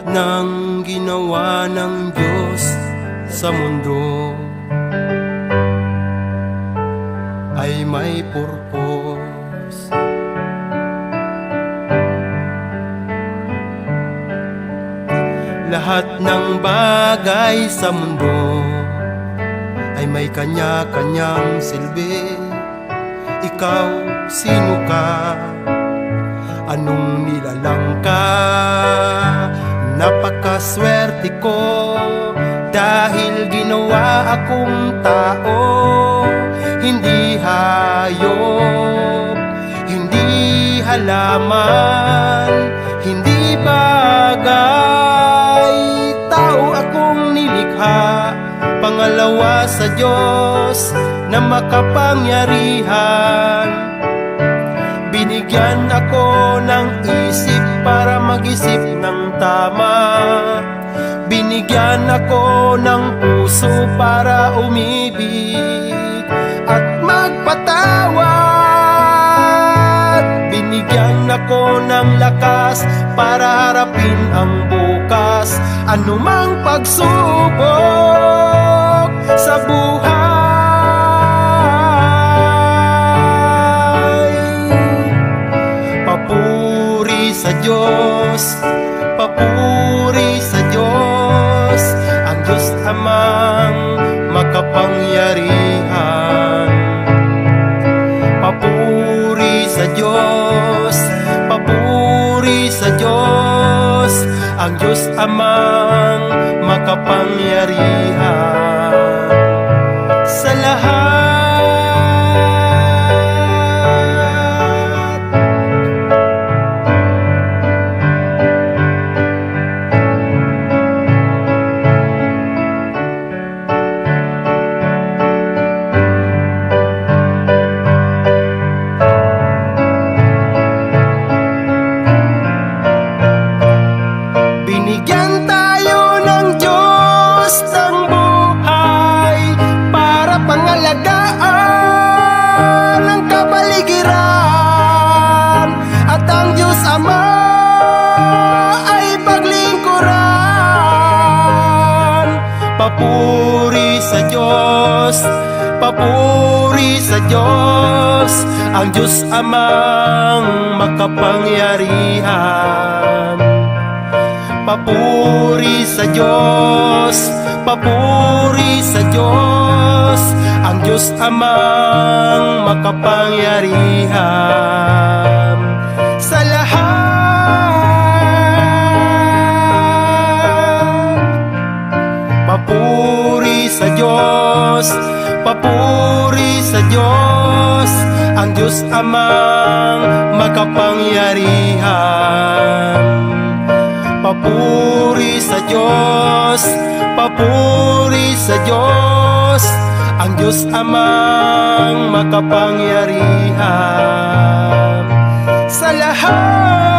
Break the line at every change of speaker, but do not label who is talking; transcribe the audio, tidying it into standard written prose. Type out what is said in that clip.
ng ginawa ng Diyos sa mundo ay may purpose. Lahat ng bagay sa mundo ay may kanya-kanyang silbi. Ikaw, sino ka? Anong nilalang ka? Napakaswerte ko dahil ginawa akong tao. Hindi hayop, hindi halaman, hindi bagay. Tao akong nilikha, pangalawa sa Diyos na makapangyarihan. Binigyan ako ng isip para mag-isip ng tama. Binigyan ako ng puso para umibig at magpatawad. Binigyan ako ng lakas para harapin ang bukas, anumang pagsubok sa buhay. Papuri sa Diyos, papuri sa Diyos, ang Diyos amang makapangyarihan. Papuri sa Diyos, papuri sa Diyos, ang Diyos amang makapangyarihan. Sa lahat binigyan tayo ng Diyos ng buhay para pangalagaan ang kapaligiran, at ang Diyos Ama ay paglingkuran. Papuri sa Diyos, papuri sa Diyos, ang Diyos amang makapangyarihan. Papuri sa Diyos, papuri sa Diyos, ang Diyos amang makapangyarihan. Sa lahat, papuri sa Diyos, papuri sa Diyos, ang Diyos amang makapangyarihan. Papuri sa Diyos, papuri sa Diyos, ang Diyos amang makapangyarihan. Sa lahat